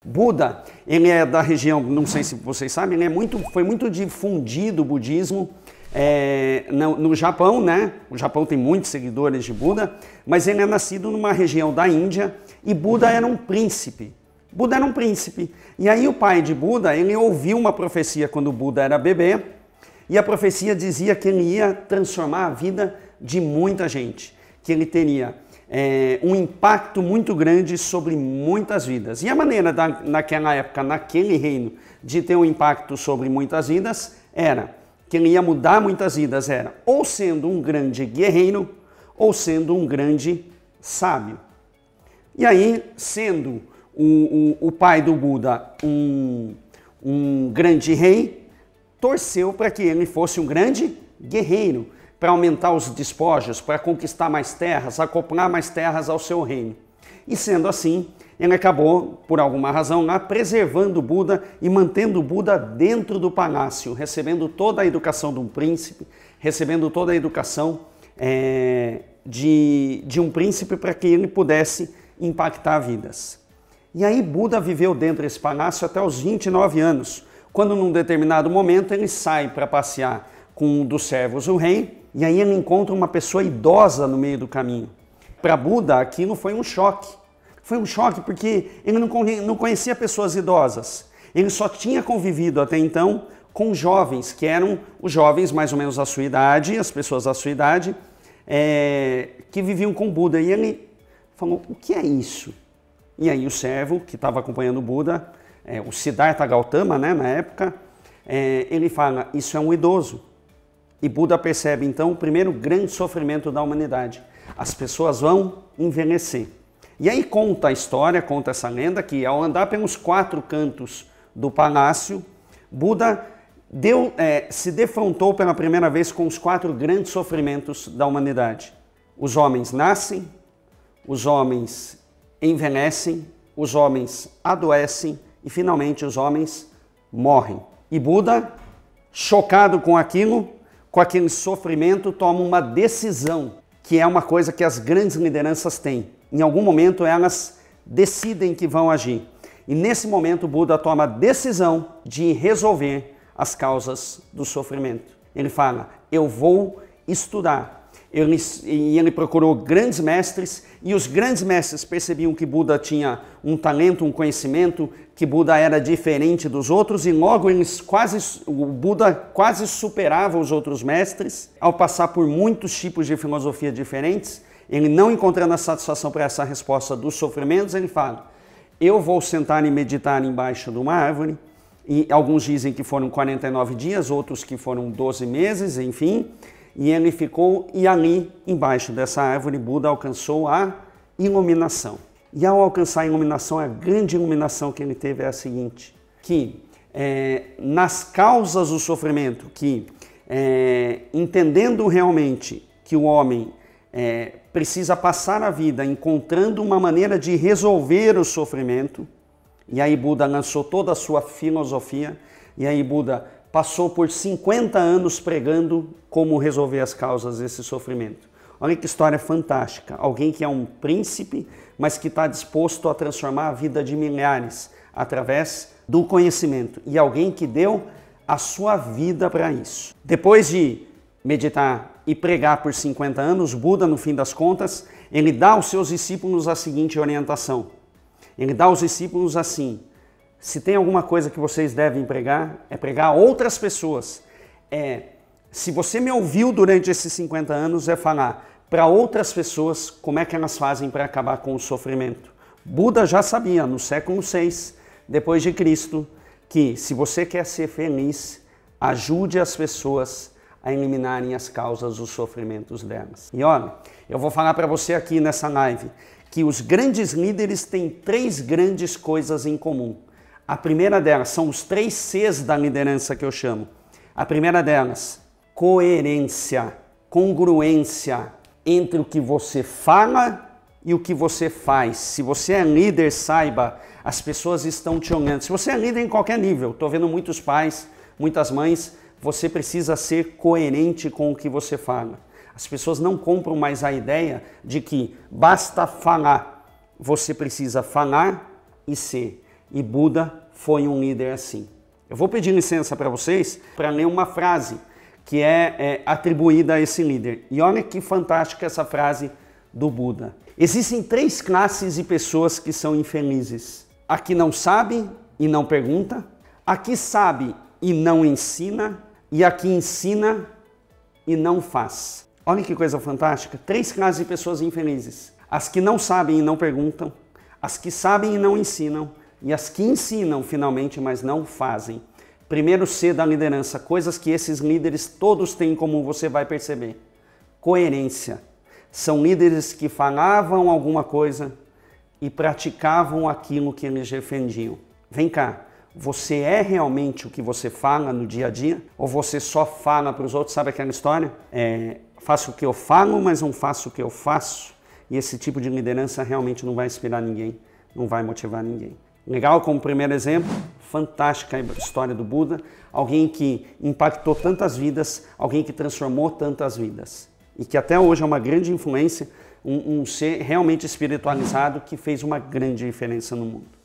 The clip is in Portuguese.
Buda, ele é da região, não sei se vocês sabem, foi muito difundido o budismo no Japão, né? O Japão tem muitos seguidores de Buda, mas ele é nascido numa região da Índia e Buda era um príncipe. Buda era um príncipe. E aí o pai de Buda, ele ouviu uma profecia quando Buda era bebê, e a profecia dizia que ele ia transformar a vida de muita gente, que ele teria um impacto muito grande sobre muitas vidas. E a maneira naquela época, naquele reino, de ter um impacto sobre muitas vidas, era que ele ia mudar muitas vidas, era ou sendo um grande guerreiro, ou sendo um grande sábio. E aí, sendo o pai do Buda um grande rei, torceu para que ele fosse um grande guerreiro, para aumentar os despojos, para conquistar mais terras, acoplar mais terras ao seu reino. E sendo assim, ele acabou, por alguma razão, lá preservando o Buda e mantendo o Buda dentro do palácio, recebendo toda a educação de um príncipe, recebendo toda a educação de um príncipe para que ele pudesse impactar vidas. E aí Buda viveu dentro desse palácio até os 29 anos, quando num determinado momento ele sai para passear com um dos servos, o rei, e aí ele encontra uma pessoa idosa no meio do caminho. Para Buda, aquilo foi um choque. Foi um choque porque ele não conhecia pessoas idosas. Ele só tinha convivido até então com jovens, que eram os jovens mais ou menos da sua idade, as pessoas da sua idade, que viviam com Buda. E ele falou, o que é isso? E aí o servo, que estava acompanhando o Buda, o Siddhartha Gautama, né, na época, ele fala, isso é um idoso. E Buda percebe, então, o primeiro grande sofrimento da humanidade. As pessoas vão envelhecer. E aí conta a história, conta essa lenda, que ao andar pelos 4 cantos do palácio, Buda se defrontou pela primeira vez com os 4 grandes sofrimentos da humanidade. Os homens nascem, os homens envelhecem, os homens adoecem e, finalmente, os homens morrem. E Buda, chocado com aquele sofrimento, toma uma decisão, que é uma coisa que as grandes lideranças têm. Em algum momento elas decidem que vão agir. E nesse momento Buda toma a decisão de resolver as causas do sofrimento. Ele fala, eu vou estudar. Ele procurou grandes mestres e os grandes mestres percebiam que Buda tinha um talento, um conhecimento, que Buda era diferente dos outros e logo o Buda quase superava os outros mestres. Ao passar por muitos tipos de filosofia diferentes, ele não encontrando a satisfação para essa resposta dos sofrimentos, ele fala, eu vou sentar e meditar embaixo de uma árvore, e alguns dizem que foram 49 dias, outros que foram 12 meses, enfim, e ele ficou, e ali, embaixo dessa árvore, Buda alcançou a iluminação. E ao alcançar a iluminação, a grande iluminação que ele teve é a seguinte, que nas causas do sofrimento, entendendo realmente que o homem precisa passar a vida encontrando uma maneira de resolver o sofrimento, e aí Buda lançou toda a sua filosofia, e aí Buda passou por 50 anos pregando como resolver as causas desse sofrimento. Olha que história fantástica. Alguém que é um príncipe, mas que está disposto a transformar a vida de milhares através do conhecimento. E alguém que deu a sua vida para isso. Depois de meditar e pregar por 50 anos, Buda, no fim das contas, ele dá aos seus discípulos a seguinte orientação. Ele dá aos discípulos assim, se tem alguma coisa que vocês devem pregar, é pregar a outras pessoas. Se você me ouviu durante esses 50 anos, é falar para outras pessoas como é que elas fazem para acabar com o sofrimento. Buda já sabia, no século VI, depois de Cristo, que se você quer ser feliz, ajude as pessoas a eliminarem as causas dos sofrimentos delas. E olha, eu vou falar para você aqui nessa live que os grandes líderes têm 3 grandes coisas em comum. A primeira delas são os 3 Cs da liderança que eu chamo. A primeira delas, coerência, congruência entre o que você fala e o que você faz. Se você é líder, saiba, as pessoas estão te olhando. Se você é líder em qualquer nível, estou vendo muitos pais, muitas mães, você precisa ser coerente com o que você fala. As pessoas não compram mais a ideia de que basta falar. Você precisa falar e ser. E Buda foi um líder assim. Eu vou pedir licença para vocês para ler uma frase que é atribuída a esse líder. E olha que fantástica essa frase do Buda. Existem 3 classes de pessoas que são infelizes. A que não sabe e não pergunta, a que sabe e não ensina, e a que ensina e não faz. Olha que coisa fantástica. 3 classes de pessoas infelizes. As que não sabem e não perguntam, as que sabem e não ensinam, e as que ensinam finalmente, mas não fazem. Primeiro C da liderança, coisas que esses líderes todos têm em comum, você vai perceber. Coerência. São líderes que falavam alguma coisa e praticavam aquilo que eles defendiam. Vem cá, você é realmente o que você fala no dia a dia? Ou você só fala para os outros? Sabe aquela história? Faço o que eu falo, mas não faço o que eu faço. E esse tipo de liderança realmente não vai inspirar ninguém, não vai motivar ninguém. Legal, como primeiro exemplo, fantástica a história do Buda, alguém que impactou tantas vidas, alguém que transformou tantas vidas. E que até hoje é uma grande influência, um ser realmente espiritualizado que fez uma grande diferença no mundo.